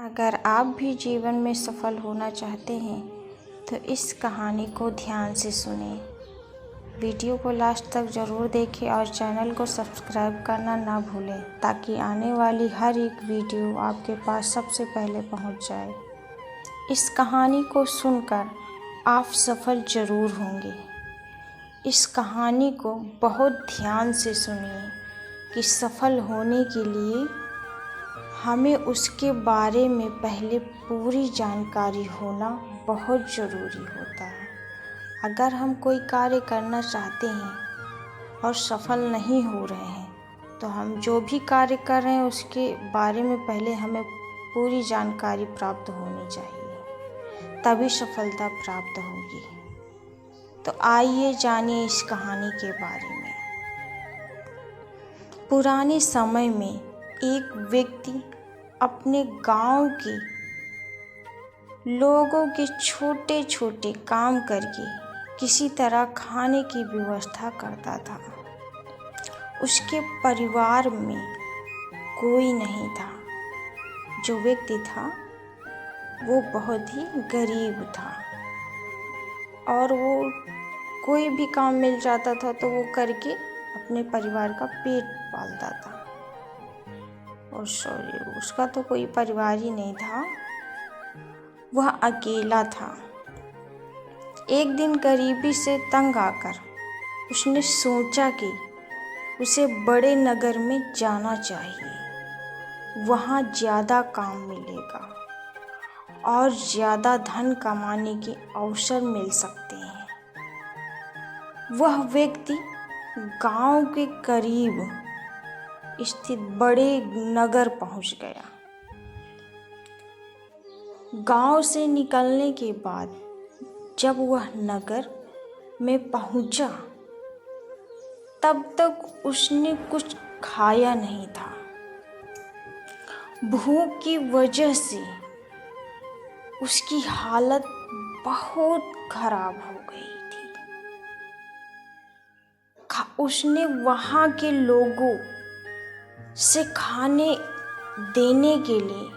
अगर आप भी जीवन में सफल होना चाहते हैं तो इस कहानी को ध्यान से सुनें। वीडियो को लास्ट तक ज़रूर देखें और चैनल को सब्सक्राइब करना ना भूलें ताकि आने वाली हर एक वीडियो आपके पास सबसे पहले पहुंच जाए। इस कहानी को सुनकर आप सफल ज़रूर होंगे। इस कहानी को बहुत ध्यान से सुनिए कि सफल होने के लिए हमें उसके बारे में पहले पूरी जानकारी होना बहुत ज़रूरी होता है। अगर हम कोई कार्य करना चाहते हैं और सफल नहीं हो रहे हैं तो हम जो भी कार्य कर रहे हैं उसके बारे में पहले हमें पूरी जानकारी प्राप्त होनी चाहिए, तभी सफलता प्राप्त होगी। तो आइए जानिए इस कहानी के बारे में। पुराने समय में एक व्यक्ति अपने गांव के लोगों के छोटे छोटे काम करके किसी तरह खाने की व्यवस्था करता था। उसके परिवार में कोई नहीं था। जो व्यक्ति था वो बहुत ही गरीब था और वो कोई भी काम मिल जाता था तो वो करके अपने परिवार का पेट पालता था। और उसका तो कोई परिवार ही नहीं था, वह अकेला था। एक दिन गरीबी से तंग आकर उसने सोचा कि उसे बड़े नगर में जाना चाहिए। वहाँ ज़्यादा काम मिलेगा और ज़्यादा धन कमाने के अवसर मिल सकते हैं। वह व्यक्ति गांव के करीब स्थित बड़े नगर पहुंच गया। गांव से निकलने के बाद जब वह नगर में पहुंचा तब तक उसने कुछ खाया नहीं था। भूख की वजह से उसकी हालत बहुत खराब हो गई थी। उसने वहां के लोगों से खाने देने के लिए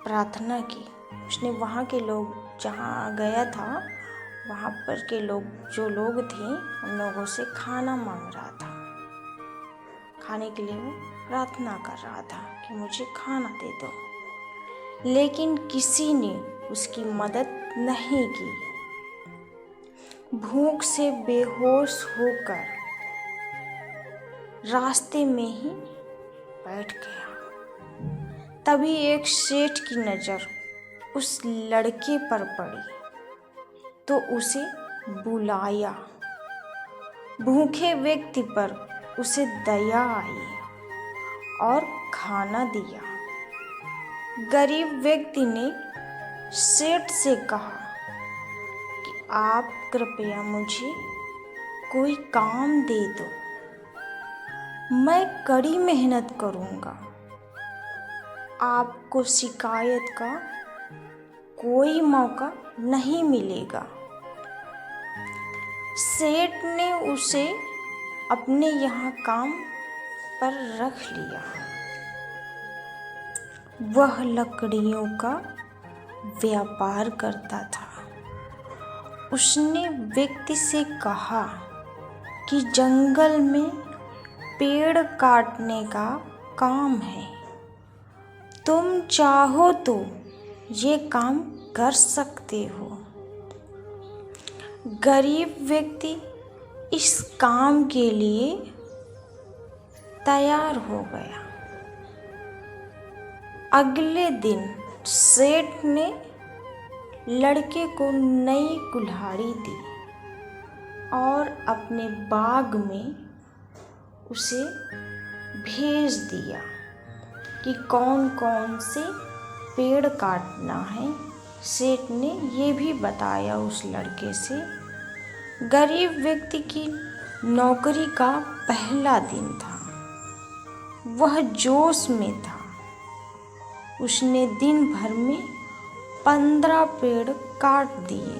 प्रार्थना की। उसने वहाँ के लोग जहाँ गया था वहाँ पर के जो लोग थे उन लोगों से खाना मांग रहा था। खाने के लिए वो प्रार्थना कर रहा था कि मुझे खाना दे दो, लेकिन किसी ने उसकी मदद नहीं की। भूख से बेहोश होकर रास्ते में ही बैठ गया। तभी एक सेठ की नज़र उस लड़के पर पड़ी तो उसे बुलाया। भूखे व्यक्ति पर उसे दया आई और खाना दिया। गरीब व्यक्ति ने सेठ से कहा कि आप कृपया मुझे कोई काम दे दो, मैं कड़ी मेहनत करूँगा, आपको शिकायत का कोई मौका नहीं मिलेगा। सेठ ने उसे अपने यहाँ काम पर रख लिया। वह लकड़ियों का व्यापार करता था। उसने व्यक्ति से कहा कि जंगल में पेड़ काटने का काम है, तुम चाहो तो ये काम कर सकते हो। गरीब व्यक्ति इस काम के लिए तैयार हो गया। अगले दिन सेठ ने लड़के को नई कुल्हाड़ी दी और अपने बाग में उसे भेज दिया कि कौन कौन से पेड़ काटना है। सेठ ने ये भी बताया उस लड़के से। गरीब व्यक्ति की नौकरी का पहला दिन था। वह जोश में था। उसने दिन भर में 15 पेड़ काट दिए।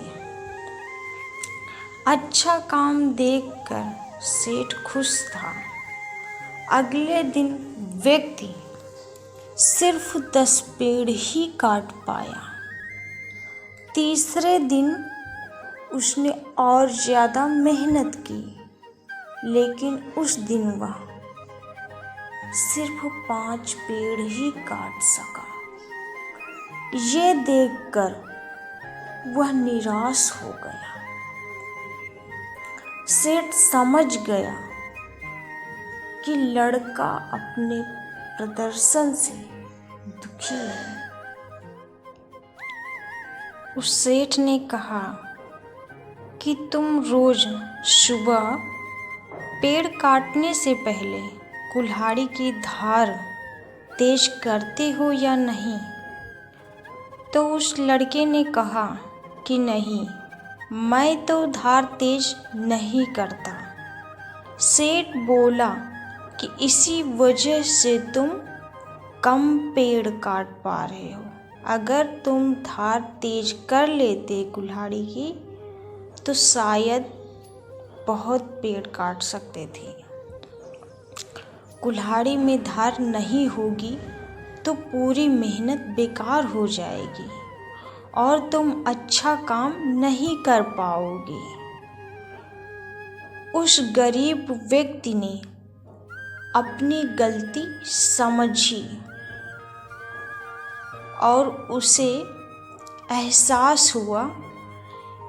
अच्छा काम देखकर सेठ खुश था। अगले दिन व्यक्ति सिर्फ 10 पेड़ ही काट पाया। तीसरे दिन उसने और ज़्यादा मेहनत की, लेकिन उस दिन वह सिर्फ 5 पेड़ ही काट सका। ये देखकर वह निराश हो गया। सेठ समझ गया कि लड़का अपने प्रदर्शन से दुखी है। उस सेठ ने कहा कि तुम रोज सुबह पेड़ काटने से पहले कुल्हाड़ी की धार तेज करते हो या नहीं? तो उस लड़के ने कहा कि नहीं, मैं तो धार तेज नहीं करता। सेठ बोला कि इसी वजह से तुम कम पेड़ काट पा रहे हो। अगर तुम धार तेज कर लेते कुल्हाड़ी की तो शायद बहुत पेड़ काट सकते थे। कुल्हाड़ी में धार नहीं होगी तो पूरी मेहनत बेकार हो जाएगी और तुम अच्छा काम नहीं कर पाओगे। उस गरीब व्यक्ति ने अपनी गलती समझी और उसे एहसास हुआ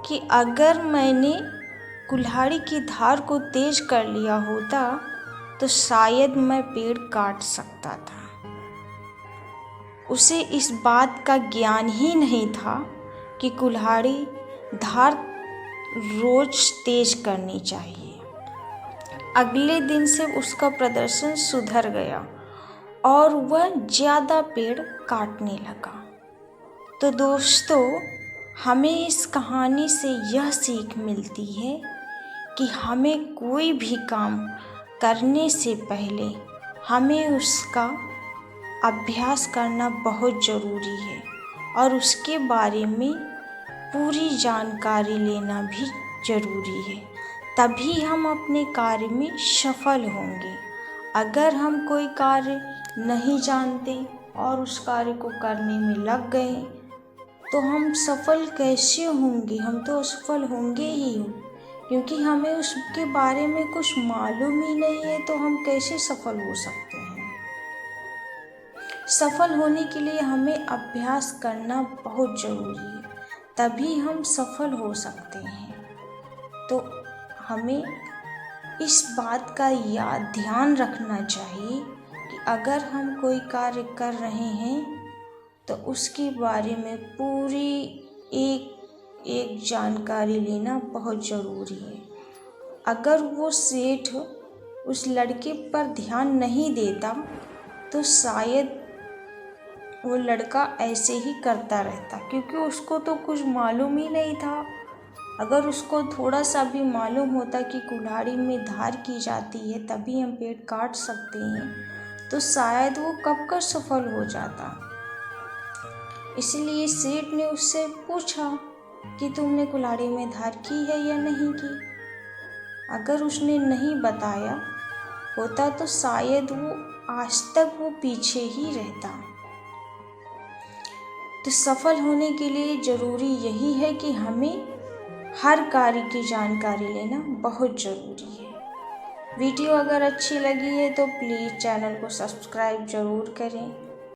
कि अगर मैंने कुल्हाड़ी की धार को तेज कर लिया होता तो शायद मैं पेड़ काट सकता था। उसे इस बात का ज्ञान ही नहीं था कि कुल्हाड़ी धार रोज तेज करनी चाहिए। अगले दिन से उसका प्रदर्शन सुधर गया और वह ज़्यादा पेड़ काटने लगा। तो दोस्तों, हमें इस कहानी से यह सीख मिलती है कि हमें कोई भी काम करने से पहले हमें उसका अभ्यास करना बहुत ज़रूरी है और उसके बारे में पूरी जानकारी लेना भी ज़रूरी है। तभी हम अपने कार्य में सफल होंगे। अगर हम कोई कार्य नहीं जानते और उस कार्य को करने में लग गए तो हम सफल कैसे होंगे? हम तो असफल होंगे ही, क्योंकि हमें उसके बारे में कुछ मालूम ही नहीं है। तो हम कैसे सफल हो सकते हैं? सफल होने के लिए हमें अभ्यास करना बहुत ज़रूरी है, तभी हम सफल हो सकते हैं। तो हमें इस बात का ध्यान रखना चाहिए कि अगर हम कोई कार्य कर रहे हैं तो उसके बारे में पूरी एक जानकारी लेना बहुत ज़रूरी है। अगर वो सेठ उस लड़के पर ध्यान नहीं देता तो शायद वो लड़का ऐसे ही करता रहता, क्योंकि उसको तो कुछ मालूम ही नहीं था। अगर उसको थोड़ा सा भी मालूम होता कि कुल्हाड़ी में धार की जाती है तभी हम पेड़ काट सकते हैं तो शायद वो कब का सफल हो जाता। इसलिए सेठ ने उससे पूछा कि तुमने कुल्हाड़ी में धार की है या नहीं की। अगर उसने नहीं बताया होता तो शायद वो आज तक वो पीछे ही रहता। तो सफल होने के लिए ज़रूरी यही है कि हमें हर कार्य की जानकारी लेना बहुत ज़रूरी है। वीडियो अगर अच्छी लगी है तो प्लीज़ चैनल को सब्सक्राइब ज़रूर करें।